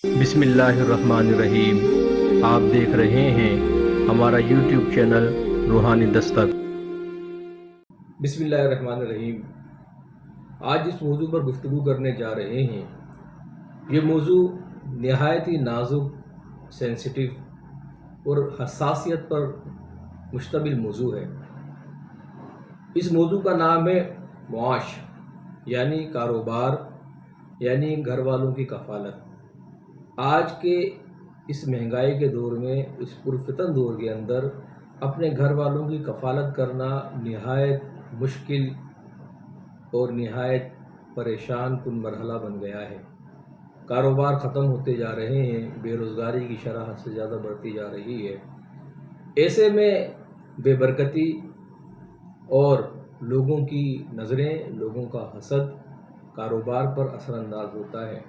بسم اللہ الرحمن الرحیم۔ آپ دیکھ رہے ہیں ہمارا یوٹیوب چینل روحانی دستک۔ بسم اللہ الرحمن الرحیم۔ آج جس موضوع پر گفتگو کرنے جا رہے ہیں یہ موضوع نہایت ہی نازک، سینسٹیو اور حساسیت پر مشتمل موضوع ہے۔ اس موضوع کا نام ہے معاش، یعنی کاروبار، یعنی گھر والوں کی کفالت۔ آج کے اس مہنگائی کے دور میں، اس پرفتن دور کے اندر اپنے گھر والوں کی کفالت کرنا نہایت مشکل اور نہایت پریشان کن مرحلہ بن گیا ہے۔ کاروبار ختم ہوتے جا رہے ہیں، بے روزگاری کی شرح حد سے زیادہ بڑھتی جا رہی ہے۔ ایسے میں بے برکتی اور لوگوں کی نظریں، لوگوں کا حسد کاروبار پر اثر انداز ہوتا ہے۔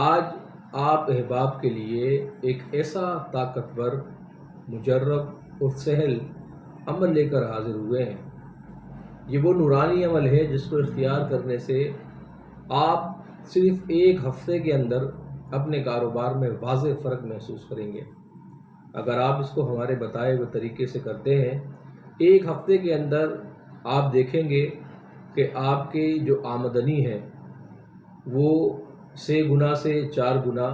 آج آپ احباب کے لیے ایک ایسا طاقتور، مجرب اور سہل عمل لے کر حاضر ہوئے ہیں۔ یہ وہ نورانی عمل ہے جس کو اختیار کرنے سے آپ صرف ایک ہفتے کے اندر اپنے کاروبار میں واضح فرق محسوس کریں گے۔ اگر آپ اس کو ہمارے بتائے ہوئے طریقے سے کرتے ہیں، ایک ہفتے کے اندر آپ دیکھیں گے کہ آپ کی جو آمدنی ہے وہ 6 گنا سے 4 گنا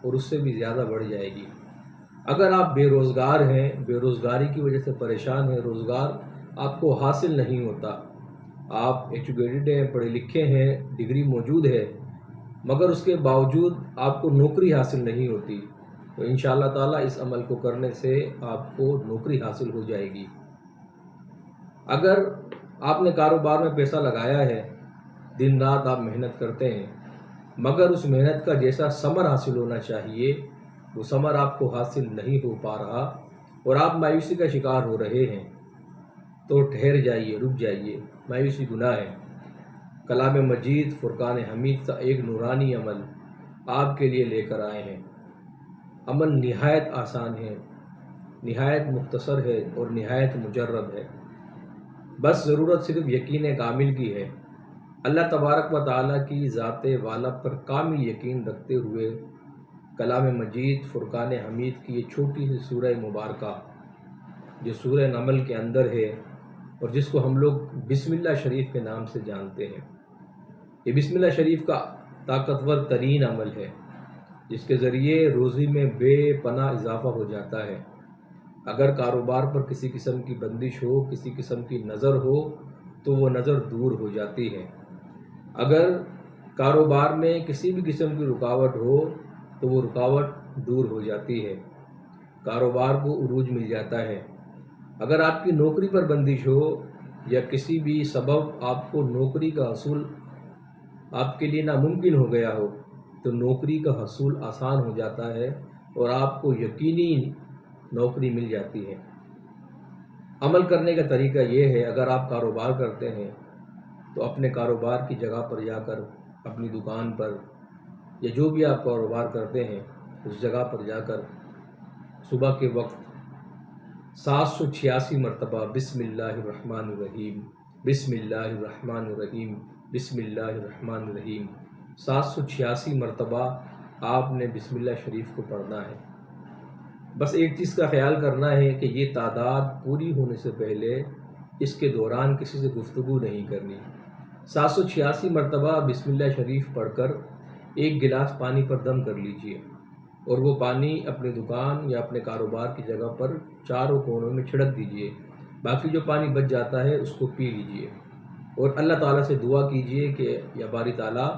اور اس سے بھی زیادہ بڑھ جائے گی۔ اگر آپ بے روزگار ہیں، بے روزگاری کی وجہ سے پریشان ہیں، روزگار آپ کو حاصل نہیں ہوتا، آپ ایجوکیٹڈ ہیں، پڑھے لکھے ہیں، ڈگری موجود ہے، مگر اس کے باوجود آپ کو نوکری حاصل نہیں ہوتی، تو انشاءاللہ تعالیٰ اس عمل کو کرنے سے آپ کو نوکری حاصل ہو جائے گی۔ اگر آپ نے کاروبار میں پیسہ لگایا ہے، دن رات آپ محنت کرتے ہیں، مگر اس محنت کا جیسا ثمر حاصل ہونا چاہیے وہ ثمر آپ کو حاصل نہیں ہو پا رہا اور آپ مایوسی کا شکار ہو رہے ہیں، تو ٹھہر جائیے، رک جائیے۔ مایوسی گناہ ہے۔ کلام مجید، فرقان حمید کا ایک نورانی عمل آپ کے لیے لے کر آئے ہیں۔ عمل نہایت آسان ہے، نہایت مختصر ہے اور نہایت مجرب ہے۔ بس ضرورت صرف یقین کامل کی ہے۔ اللہ تبارک و تعالیٰ کی ذات والا پر کامل یقین رکھتے ہوئے کلام مجید، فرقان حمید کی یہ چھوٹی سی سورہ مبارکہ جو سورہ نمل کے اندر ہے اور جس کو ہم لوگ بسم اللہ شریف کے نام سے جانتے ہیں، یہ بسم اللہ شریف کا طاقتور ترین عمل ہے جس کے ذریعے روزی میں بے پناہ اضافہ ہو جاتا ہے۔ اگر کاروبار پر کسی قسم کی بندش ہو، کسی قسم کی نظر ہو تو وہ نظر دور ہو جاتی ہے۔ اگر کاروبار میں کسی بھی قسم کی رکاوٹ ہو تو وہ رکاوٹ دور ہو جاتی ہے، کاروبار کو عروج مل جاتا ہے۔ اگر آپ کی نوکری پر بندش ہو یا کسی بھی سبب آپ کو نوکری کا حصول آپ کے لیے ناممکن ہو گیا ہو تو نوکری کا حصول آسان ہو جاتا ہے اور آپ کو یقینی نوکری مل جاتی ہے۔ عمل کرنے کا طریقہ یہ ہے، اگر آپ کاروبار کرتے ہیں تو اپنے کاروبار کی جگہ پر جا کر، اپنی دکان پر یا جو بھی آپ کاروبار کرتے ہیں اس جگہ پر جا کر صبح کے وقت 786 مرتبہ بسم اللہ الرحمن الرحیم، بسم اللہ الرحمن الرحیم، بسم اللہ الرحمن الرحیم 786 مرتبہ آپ نے بسم اللہ شریف کو پڑھنا ہے۔ بس ایک چیز کا خیال کرنا ہے کہ یہ تعداد پوری ہونے سے پہلے اس کے دوران کسی سے گفتگو نہیں کرنی۔ 786 مرتبہ بسم اللہ شریف پڑھ کر ایک گلاس پانی پر دم کر لیجئے اور وہ پانی اپنی دکان یا اپنے کاروبار کی جگہ پر چاروں کونوں میں چھڑک دیجئے۔ باقی جو پانی بچ جاتا ہے اس کو پی لیجئے اور اللہ تعالیٰ سے دعا کیجئے کہ یا باری تعالیٰ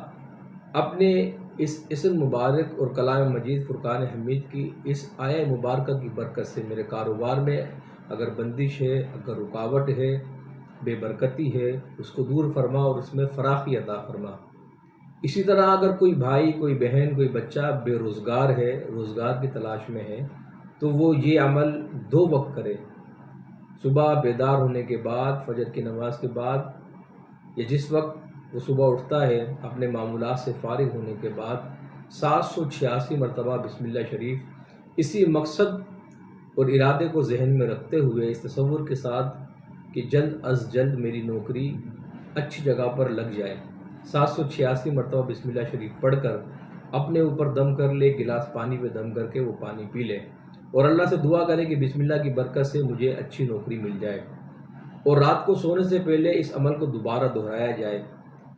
اپنے اس اسم مبارک اور کلام مجید فرقان حمید کی اس آیہ مبارکہ کی برکت سے میرے کاروبار میں اگر بندش ہے، اگر رکاوٹ ہے، بے برکتی ہے، اس کو دور فرما اور اس میں فراخی عطا فرما۔ اسی طرح اگر کوئی بھائی، کوئی بہن، کوئی بچہ بے روزگار ہے، روزگار کی تلاش میں ہے، تو وہ یہ عمل 2 وقت کرے۔ صبح بیدار ہونے کے بعد، فجر کی نماز کے بعد، یا جس وقت وہ صبح اٹھتا ہے اپنے معمولات سے فارغ ہونے کے بعد 786 مرتبہ بسم اللہ شریف اسی مقصد اور ارادے کو ذہن میں رکھتے ہوئے، اس تصور کے ساتھ کہ جلد از جلد میری نوکری اچھی جگہ پر لگ جائے، 786 مرتبہ بسم اللہ شریف پڑھ کر اپنے اوپر دم کر لے، گلاس پانی پہ دم کر کے وہ پانی پی لے اور اللہ سے دعا کرے کہ بسم اللہ کی برکت سے مجھے اچھی نوکری مل جائے، اور رات کو سونے سے پہلے اس عمل کو دوبارہ دہرایا جائے۔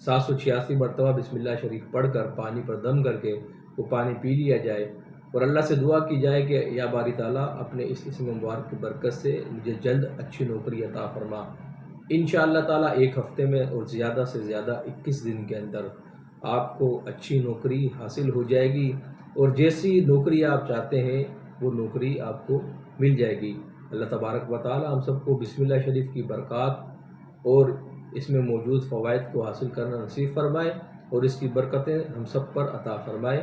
786 مرتبہ بسم اللہ شریف پڑھ کر پانی پر دم کر کے وہ پانی پی لیا جائے اور اللہ سے دعا کی جائے کہ یا باری تعالیٰ اپنے اس اسم مبارک کی برکت سے مجھے جلد اچھی نوکری عطا فرما۔ انشاءاللہ تعالیٰ ایک ہفتے میں اور زیادہ سے زیادہ 21 دن کے اندر آپ کو اچھی نوکری حاصل ہو جائے گی، اور جیسی نوکری آپ چاہتے ہیں وہ نوکری آپ کو مل جائے گی۔ اللہ تبارک و تعالیٰ ہم سب کو بسم اللہ شریف کی برکات اور اس میں موجود فوائد کو حاصل کرنا نصیب فرمائے، اور اس کی برکتیں ہم سب پر عطا فرمائے۔